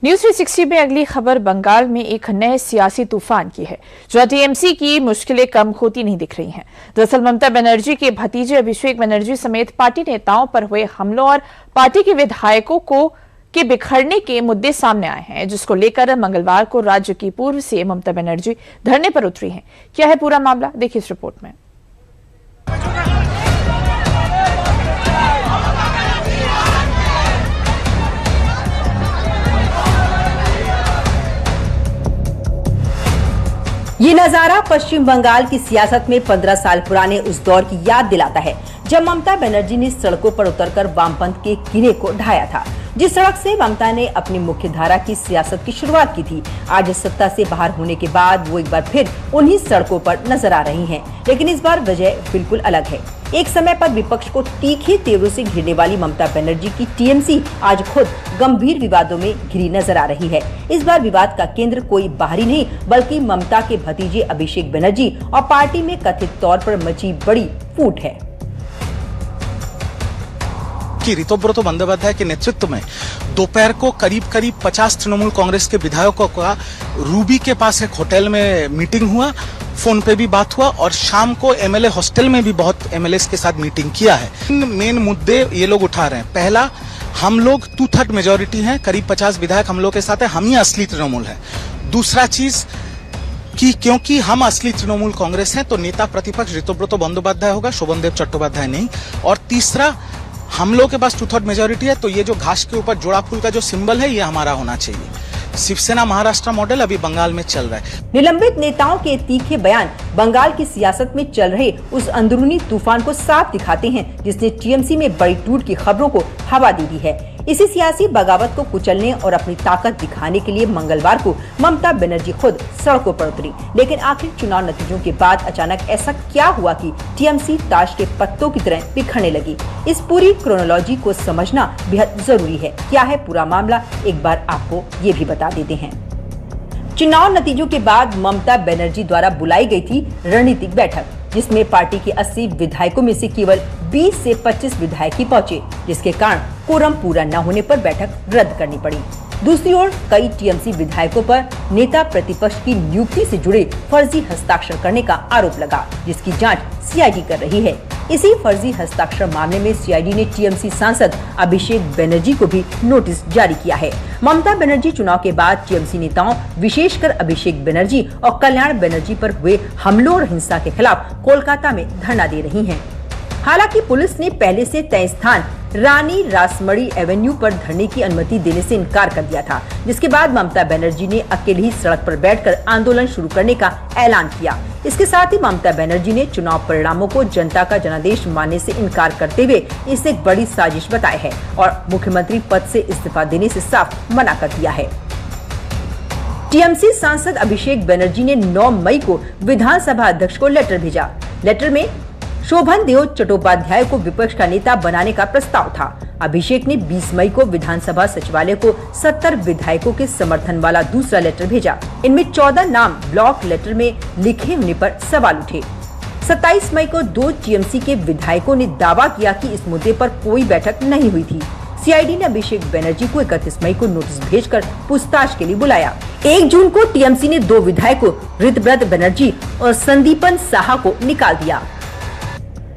News 360 में अगली खबर बंगाल में एक नए सियासी तूफान की है, जहां टीएमसी की मुश्किलें कम होती नहीं दिख रही हैं। दरअसल ममता बनर्जी के भतीजे अभिषेक बनर्जी समेत पार्टी नेताओं पर हुए हमलों और पार्टी के विधायकों के बिखरने के मुद्दे सामने आए हैं, जिसको लेकर मंगलवार को राज्य की पूर्व सीएम ममता बनर्जी धरने पर उतरी हैं। क्या है पूरा मामला, देखिए इस रिपोर्ट में। ये नजारा पश्चिम बंगाल की सियासत में 15 साल पुराने उस दौर की याद दिलाता है जब ममता बनर्जी ने सड़कों पर उतरकर वामपंथ के किले को ढाया था। जिस सड़क से ममता ने अपनी मुख्य धारा की सियासत की शुरुआत की थी, आज सत्ता से बाहर होने के बाद वो एक बार फिर उन्हीं सड़कों पर नजर आ रही हैं। लेकिन इस बार वजह बिल्कुल अलग है। एक समय पर विपक्ष को तीखे तेवरों से घेरने वाली ममता बनर्जी की टीएमसी आज खुद गंभीर विवादों में घिरी नजर आ रही है। इस बार विवाद का केंद्र कोई बाहरी नहीं बल्कि ममता के भतीजे अभिषेक बनर्जी और पार्टी में कथित तौर पर मची बड़ी फूट है। कि ऋतुव्रत बंदोपाध्याय के नेतृत्व में दोपहर को करीब 50 तृणमूल कांग्रेस के विधायकों का रूबी के पास एक होटल में मीटिंग हुआ, फोन पे भी बात हुआ और शाम को एमएलए हॉस्टल में भी बहुत एमएलए के साथ मीटिंग किया है। मेन मुद्दे ये लोग उठा रहे हैं। पहला, हम लोग 2/3 मेजोरिटी हैं, करीब 50 विधायक हम लोग के साथ है, हम ही असली तृणमूल है। दूसरा चीज कि क्योंकि हम असली तृणमूल कांग्रेस हैं तो नेता प्रतिपक्ष ऋतुव्रत बंदोपाध्याय होगा, शोभनदेव चट्टोपाध्याय नहीं। और तीसरा, हम लोग के पास 2/3 मेजोरिटी है तो ये जो घास के ऊपर जोड़ा फूल का जो सिंबल है ये हमारा होना चाहिए। शिवसेना महाराष्ट्र मॉडल अभी बंगाल में चल रहा है। निलंबित नेताओं के तीखे बयान बंगाल की सियासत में चल रहे उस अंदरूनी तूफान को साफ दिखाते हैं जिसने टीएमसी में बड़ी टूट की खबरों को हवा दे दी है। इसी सियासी बगावत को कुचलने और अपनी ताकत दिखाने के लिए मंगलवार को ममता बनर्जी खुद सड़कों पर उतरी। लेकिन आखिर चुनाव नतीजों के बाद अचानक ऐसा क्या हुआ कि टीएमसी ताश के पत्तों की तरह बिखरने लगी? इस पूरी क्रोनोलॉजी को समझना बेहद जरूरी है। क्या है पूरा मामला, एक बार आपको ये भी बता देते हैं। चुनाव नतीजों के बाद ममता बनर्जी द्वारा बुलाई गई थी रणनीतिक बैठक, जिसमें पार्टी के 80 विधायकों में से केवल 20 से 25 विधायक ही पहुंचे, जिसके कारण कोरम पूरा न होने पर बैठक रद्द करनी पड़ी। दूसरी ओर कई टीएमसी विधायकों पर नेता प्रतिपक्ष की नियुक्ति से जुड़े फर्जी हस्ताक्षर करने का आरोप लगा, जिसकी जांच सीआईडी कर रही है। इसी फर्जी हस्ताक्षर मामले में सीआईडी ने टीएमसी सांसद अभिषेक बनर्जी को भी नोटिस जारी किया है। ममता बनर्जी चुनाव के बाद टीएमसी नेताओं विशेषकर अभिषेक बनर्जी और कल्याण बनर्जी पर हुए हमलों और हिंसा के खिलाफ कोलकाता में धरना दे रही हैं। हालांकि पुलिस ने पहले से तय स्थान रानी रासमणी एवेन्यू पर धरने की अनुमति देने से इनकार कर दिया था, जिसके बाद ममता बनर्जी ने अकेले ही सड़क पर बैठकर आंदोलन शुरू करने का ऐलान किया। इसके साथ ही ममता बनर्जी ने चुनाव परिणामों को जनता का जनादेश मानने से इनकार करते हुए इसे एक बड़ी साजिश बताया है और मुख्यमंत्री पद से इस्तीफा देने से साफ मना कर दिया है। टीएमसी सांसद अभिषेक बनर्जी ने 9 मई को विधानसभा अध्यक्ष को लेटर भेजा। लेटर में शोभनदेव चट्टोपाध्याय को विपक्ष का नेता बनाने का प्रस्ताव था। अभिषेक ने 20 मई को विधानसभा सचिवालय को 70 विधायकों के समर्थन वाला दूसरा लेटर भेजा। इनमें 14 नाम ब्लॉक लेटर में लिखे होने पर सवाल उठे। 27 मई को 2 टीएमसी के विधायकों ने दावा किया कि इस मुद्दे पर कोई बैठक नहीं हुई थी। सीआईडी ने अभिषेक बनर्जी को 31 मई को नोटिस भेजकर पूछताछ के लिए बुलाया। 1 जून को टीएमसी ने 2 विधायकों ऋतुव्रत बनर्जी और संदीपन साहा को निकाल दिया।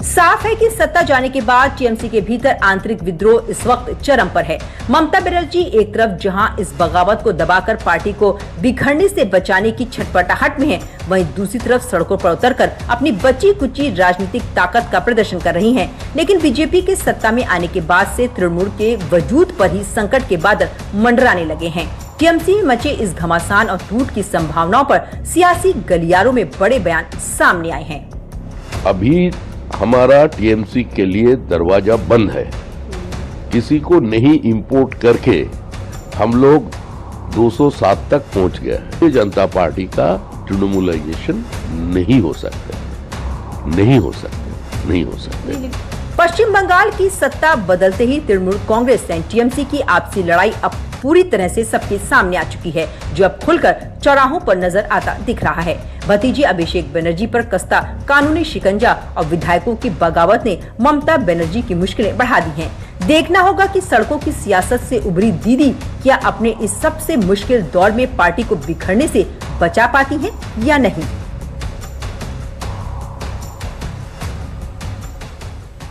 साफ है कि सत्ता जाने के बाद टीएमसी के भीतर आंतरिक विद्रोह इस वक्त चरम पर है। ममता बनर्जी एक तरफ जहां इस बगावत को दबाकर पार्टी को बिखरने से बचाने की छटपटाहट में है, वहीं दूसरी तरफ सड़कों पर उतरकर अपनी बची कुची राजनीतिक ताकत का प्रदर्शन कर रही हैं। लेकिन बीजेपी के सत्ता में आने के बाद से तृणमूल के वजूद पर ही संकट के बादल मंडराने लगे हैं। टीएमसी में मचे इस घमासान और टूट की संभावनाओं पर सियासी गलियारों में बड़े बयान सामने आए हैं। अभी हमारा टीएमसी के लिए दरवाजा बंद है। किसी को नहीं इंपोर्ट करके हम लोग 207 तक पहुंच गए हैं। जनता पार्टी का तृणमूलाइजेशन नहीं हो सकता, नहीं हो सकते, नहीं हो सकते। पश्चिम बंगाल की सत्ता बदलते ही तृणमूल कांग्रेस एंड टीएमसी की आपसी लड़ाई अब पूरी तरह से सबके सामने आ चुकी है, जो अब खुलकर चौराहों पर नजर आता दिख रहा है। भतीजे अभिषेक बनर्जी पर कसता कानूनी शिकंजा और विधायकों की बगावत ने ममता बनर्जी की मुश्किलें बढ़ा दी हैं। देखना होगा कि सड़कों की सियासत से उभरी दीदी क्या अपने इस सबसे मुश्किल दौर में पार्टी को बिखरने से बचा पाती हैं या नहीं।